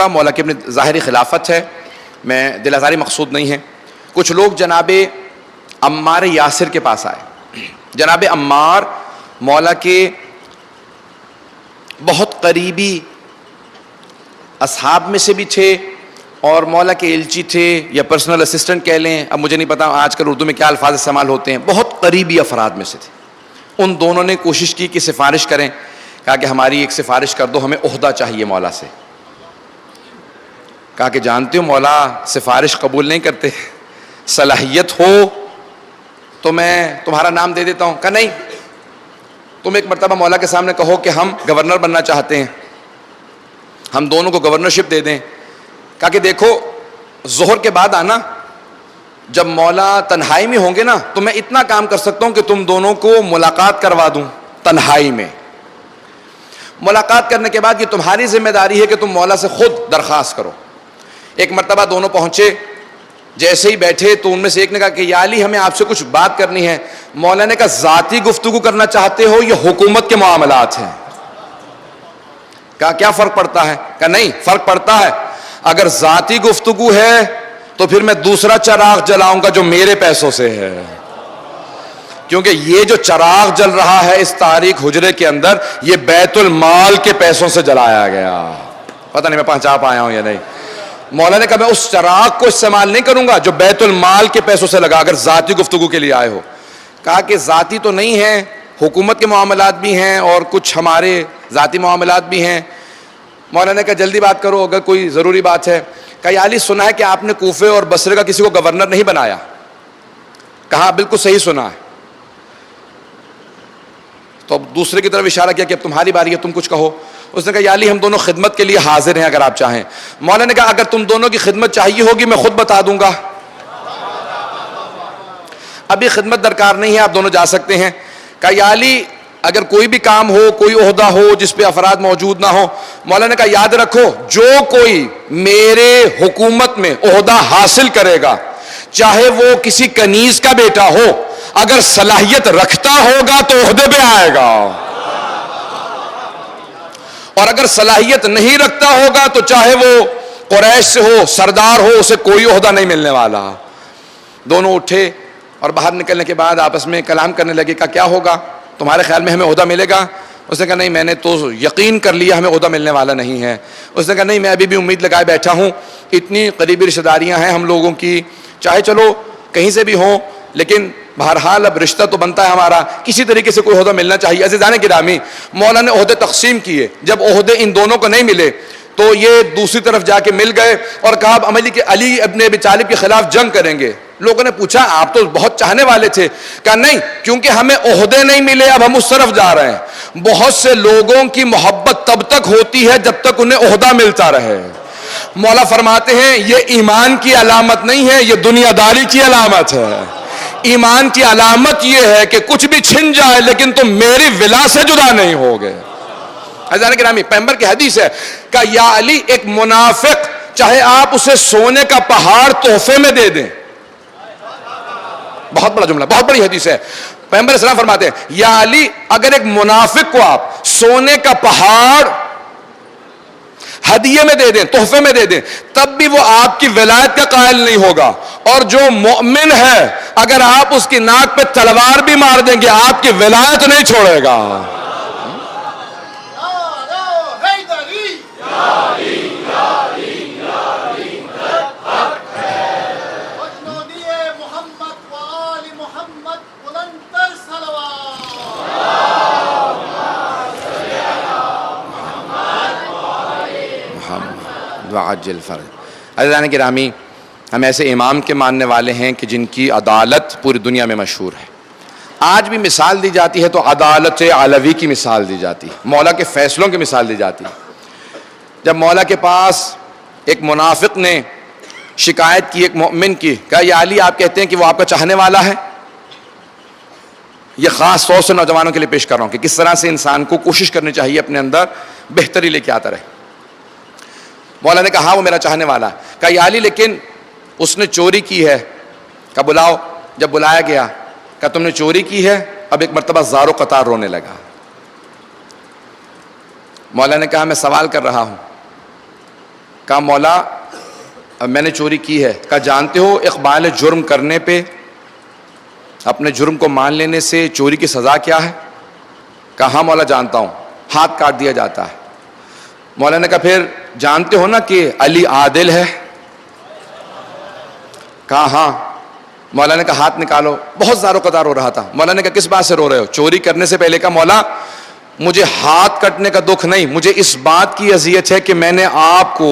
مولا کی اپنی ظاہری خلافت ہے، میں دل آزاری مقصود نہیں ہے. کچھ لوگ جناب عمار یاسر کے پاس آئے. جناب عمار مولا کے بہت قریبی اصحاب میں سے بھی تھے اور مولا کے ایلچی تھے یا پرسنل اسسٹنٹ کہہ لیں، اب مجھے نہیں پتا آج کل اردو میں کیا الفاظ استعمال ہوتے ہیں، بہت قریبی افراد میں سے تھے. ان دونوں نے کوشش کی کہ سفارش کریں، کہا کہ ہماری ایک سفارش کر دو، ہمیں عہدہ چاہیے مولا سے. کہا کہ جانتے ہو مولا سفارش قبول نہیں کرتے، صلاحیت ہو تو میں تمہارا نام دے دیتا ہوں. کہا نہیں، تم ایک مرتبہ مولا کے سامنے کہو کہ ہم گورنر بننا چاہتے ہیں، ہم دونوں کو گورنرشپ دے دیں. کہا کہ دیکھو ظہر کے بعد آنا، جب مولا تنہائی میں ہوں گے نا تو میں اتنا کام کر سکتا ہوں کہ تم دونوں کو ملاقات کروا دوں تنہائی میں. ملاقات کرنے کے بعد یہ تمہاری ذمہ داری ہے کہ تم مولا سے خود درخواست کرو. ایک مرتبہ دونوں پہنچے، جیسے ہی بیٹھے تو ان میں سے ایک نے کہا کہ یا علی ہمیں آپ سے کچھ بات کرنی ہے. مولا نے کہا ذاتی گفتگو کرنا چاہتے ہو یا حکومت کے معاملات ہیں؟ کہا کیا فرق پڑتا ہے؟ کہا نہیں فرق پڑتا ہے، اگر ذاتی گفتگو ہے تو پھر میں دوسرا چراغ جلاؤں گا جو میرے پیسوں سے ہے، کیونکہ یہ جو چراغ جل رہا ہے اس تاریک حجرے کے اندر یہ بیت المال کے پیسوں سے جلایا گیا. پتہ نہیں میں پہنچا پایا ہوں یا نہیں. مولا نے کہا میں اس چراغ کو استعمال نہیں کروں گا جو بیت المال کے پیسوں سے لگا اگر ذاتی گفتگو کے لیے آئے ہو. کہا کہ ذاتی تو نہیں ہے، حکومت کے معاملات بھی ہیں اور کچھ ہمارے ذاتی معاملات بھی ہیں. مولا نے کہا جلدی بات کرو اگر کوئی ضروری بات ہے. کہا یا علی سنا ہے کہ آپ نے کوفے اور بصرے کا کسی کو گورنر نہیں بنایا. کہا بالکل صحیح سنا ہے. تو اب دوسرے کی طرف اشارہ کیا کہ اب تمہاری باری ہے، تم کچھ کہو. اس نے کہا یا علی ہم دونوں خدمت کے لیے حاضر ہیں اگر آپ چاہیں. مولا نے کہا اگر تم دونوں کی خدمت چاہیے ہوگی میں خود بتا دوں گا، ابھی خدمت درکار نہیں ہے، آپ دونوں جا سکتے ہیں. کہا یا علی اگر کوئی بھی کام ہو، کوئی عہدہ ہو جس پہ افراد موجود نہ ہو. مولا نے کہا یاد رکھو جو کوئی میرے حکومت میں عہدہ حاصل کرے گا چاہے وہ کسی کنیز کا بیٹا ہو، اگر صلاحیت رکھتا ہوگا تو عہدے پہ آئے گا، اور اگر صلاحیت نہیں رکھتا ہوگا تو چاہے وہ قریش سے ہو، سردار ہو، اسے کوئی عہدہ نہیں ملنے والا. دونوں اٹھے اور باہر نکلنے کے بعد آپس میں کلام کرنے لگے. کہا کیا ہوگا تمہارے خیال میں ہمیں عہدہ ملے گا؟ اس نے کہا نہیں میں نے تو یقین کر لیا ہمیں عہدہ ملنے والا نہیں ہے. اس نے کہا نہیں میں ابھی بھی امید لگائے بیٹھا ہوں، اتنی قریبی رشتہ داریاں ہیں ہم لوگوں کی، چاہے چلو کہیں سے بھی ہوں لیکن بہرحال اب رشتہ تو بنتا ہے ہمارا، کسی طریقے سے کوئی عہدہ ملنا چاہیے. عزیزان گرامی مولا نے عہدے تقسیم کیے. جب عہدے ان دونوں کو نہیں ملے تو یہ دوسری طرف جا کے مل گئے اور کہا اب علی ابن ابی طالب کے خلاف جنگ کریں گے. لوگوں نے پوچھا آپ تو بہت چاہنے والے تھے. کہا نہیں کیونکہ ہمیں عہدے نہیں ملے اب ہم اس طرف جا رہے ہیں. بہت سے لوگوں کی محبت تب تک ہوتی ہے جب تک انہیں عہدہ ملتا رہے. مولا فرماتے ہیں یہ ایمان کی علامت نہیں ہے، یہ دنیا داری کی علامت ہے. ایمان کی علامت یہ ہے کہ کچھ بھی چھن جائے لیکن تم میری ولا سے جدا نہیں ہوگے. عزیزان گرامی پیغمبر کی حدیث ہے کہ یا علی ایک منافق چاہے آپ اسے سونے کا پہاڑ تحفے میں دے دیں، بہت بڑا جملہ، بہت بڑی حدیث ہے. پیغمبر اسلام فرماتے ہیں یا علی اگر ایک منافق کو آپ سونے کا پہاڑ ہدیے میں دے دیں، تحفے میں دے دیں، تب بھی وہ آپ کی ولایت کا قائل نہیں ہوگا. اور جو مومن ہے اگر آپ اس کی ناک پہ تلوار بھی مار دیں گے آپ کی ولایت نہیں چھوڑے گا. عزیزان گرامی ہم ایسے امام کے ماننے والے ہیں کہ جن کی عدالت پوری دنیا میں مشہور ہے. آج بھی مثال دی جاتی ہے تو عدالت علوی کی مثال دی جاتی ہے، مولا کے فیصلوں کی مثال دی جاتی ہے. جب مولا کے پاس ایک منافق نے شکایت کی ایک مومن کی، کہا یا علی آپ کہتے ہیں کہ وہ آپ کا چاہنے والا ہے. یہ خاص طور سے نوجوانوں کے لیے پیش کر رہا ہوں کہ کس طرح سے انسان کو کوشش کرنی چاہیے اپنے اندر بہتری لے کے آتا رہے. مولا نے کہا ہاں وہ میرا چاہنے والا ہے. کہا یا علی لیکن اس نے چوری کی ہے. کہا بلاؤ. جب بلایا گیا کہا تم نے چوری کی ہے. اب ایک مرتبہ زارو قطار رونے لگا. مولا نے کہا میں سوال کر رہا ہوں. کہا مولا میں نے چوری کی ہے. کہا جانتے ہو اقبال جرم کرنے پہ اپنے جرم کو مان لینے سے چوری کی سزا کیا ہے؟ کہا ہاں مولا جانتا ہوں, ہاتھ کاٹ دیا جاتا ہے. مولا نے کہا پھر جانتے ہو نا کہ علی عادل ہے؟ کہا ہاں. مولا نے کہا ہاتھ نکالو. بہت زار و قطار ہو رہا تھا. مولا نے کہا کس بات سے رو رہے ہو؟ چوری کرنے سے پہلے. کہا مولا مجھے ہاتھ کٹنے کا دکھ نہیں, مجھے اس بات کی اذیت ہے کہ میں نے آپ کو,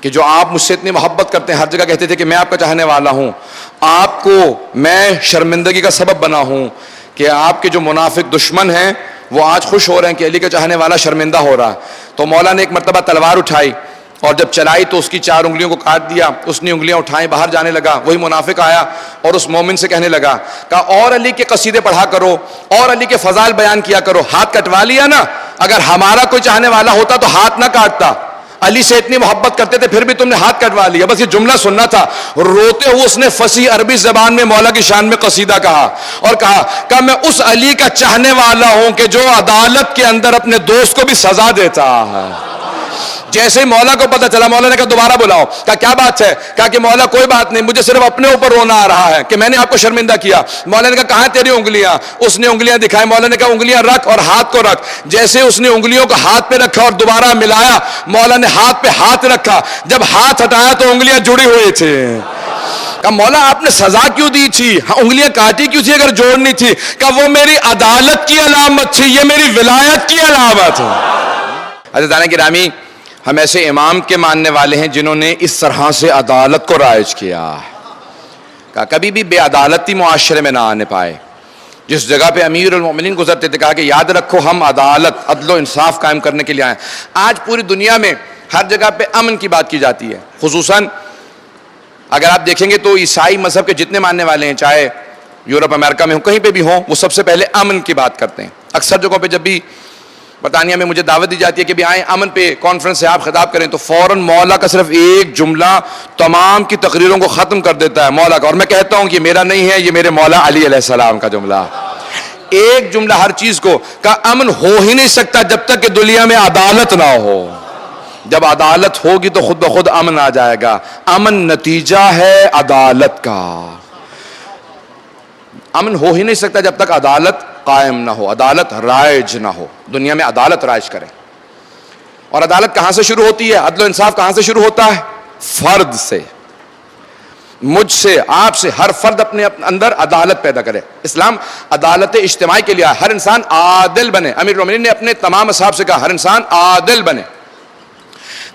کہ جو آپ مجھ سے اتنی محبت کرتے ہیں, ہر جگہ کہتے تھے کہ میں آپ کا چاہنے والا ہوں, آپ کو میں شرمندگی کا سبب بنا ہوں کہ آپ کے جو منافق دشمن ہیں وہ آج خوش ہو رہے ہیں کہ علی کا چاہنے والا شرمندہ ہو رہا. تو مولا نے ایک مرتبہ تلوار اٹھائی اور جب چلائی تو اس کی 4 انگلیوں کو کاٹ دیا. اس نے انگلیاں اٹھائیں, باہر جانے لگا. وہی منافق آیا اور اس مومن سے کہنے لگا, کہا اور علی کے قصیدے پڑھا کرو, اور علی کے فضائل بیان کیا کرو. ہاتھ کٹوا لیا نا, اگر ہمارا کوئی چاہنے والا ہوتا تو ہاتھ نہ کاٹتا. علی سے اتنی محبت کرتے تھے پھر بھی تم نے ہاتھ کٹوا لیا. بس یہ جملہ سننا تھا. روتے ہوئے اس نے فصیح عربی زبان میں مولا کی شان میں قصیدہ کہا اور کہا کہ میں اس علی کا چاہنے والا ہوں کہ جو عدالت کے اندر اپنے دوست کو بھی سزا دیتا ہے. جیسے ہی مولا کو پتا چلا, مولا نے کہا دوبارہ بلاؤ. کہا کیا بات ہے؟ کہا کہ مولا کوئی بات نہیں, مجھے صرف اپنے اوپر رونا آ رہا ہے کہ میں نے آپ کو شرمندہ کیا. مولا نے کہا کہاں تیری انگلیاں؟ اس نے انگلیاں دکھائیں. مولا نے کہا انگلیاں رکھ اور ہاتھ کو رکھ. جیسے اس نے انگلیوں کو ہاتھ پہ رکھا اور دوبارہ ملایا, مولا نے ہاتھ پہ ہاتھ رکھا. جب ہاتھ ہٹایا تو انگلیاں جڑی ہوئی تھی. کہا مولا آپ نے سزا کیوں دی تھی؟ انگلیاں کاٹی کیوں تھی اگر جوڑنی تھی؟ کہا وہ میری عدالت کی علامت تھی, یہ میری ولایت کی علامت ہے. عزیزان گرامی, ہم ایسے امام کے ماننے والے ہیں جنہوں نے اس طرح سے عدالت کو رائج کیا. کہا کبھی بھی بے عدالتی معاشرے میں نہ آنے پائے. جس جگہ پہ امیر المومنین گزرتے تھے کہا کہ یاد رکھو ہم عدالت, عدل و انصاف قائم کرنے کے لیے آئے. آج پوری دنیا میں ہر جگہ پہ امن کی بات کی جاتی ہے. خصوصاً اگر آپ دیکھیں گے تو عیسائی مذہب کے جتنے ماننے والے ہیں, چاہے یورپ امریکہ میں ہوں کہیں پہ بھی ہوں, وہ سب سے پہلے امن کی بات کرتے ہیں. اکثر جگہوں پہ جب بھی برطانیہ میں مجھے دعوت دی جاتی ہے کہ بھی آئیں امن پہ کانفرنس سے آپ خطاب کریں, تو فوراً مولا کا صرف ایک جملہ تمام کی تقریروں کو ختم کر دیتا ہے, مولا کا. اور میں کہتا ہوں کہ یہ میرا نہیں ہے, یہ میرے مولا علی علیہ السلام کا جملہ. ایک جملہ ہر چیز کو. کہ امن ہو ہی نہیں سکتا جب تک کہ دنیا میں عدالت نہ ہو. جب عدالت ہوگی تو خود بخود امن آ جائے گا. امن نتیجہ ہے عدالت کا. امن ہو ہی نہیں سکتا جب تک عدالت قائم نہ ہو, عدالت رائج نہ ہو. دنیا میں عدالت رائج کرے. اور عدالت کہاں سے شروع ہوتی ہے؟ عدل و انصاف کہاں سے شروع ہوتا ہے؟ فرد سے. مجھ سے, آپ سے, ہر فرد اپنے اندر عدالت پیدا کرے. اسلام عدالت اجتماعی کے لیے ہر انسان عادل بنے. امیر المومنین نے اپنے تمام اصحاب سے کہا ہر انسان عادل بنے.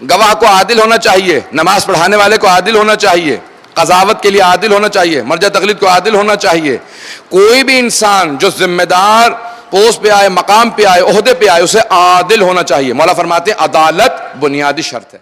گواہ کو عادل ہونا چاہیے, نماز پڑھانے والے کو عادل ہونا چاہیے, قضاوت کے لیے عادل ہونا چاہیے, مرجع تقلید کو عادل ہونا چاہیے. کوئی بھی انسان جو ذمہ دار پوسٹ پہ آئے, مقام پہ آئے, عہدے پہ آئے, اسے عادل ہونا چاہیے. مولا فرماتے ہیں عدالت بنیادی شرط ہے.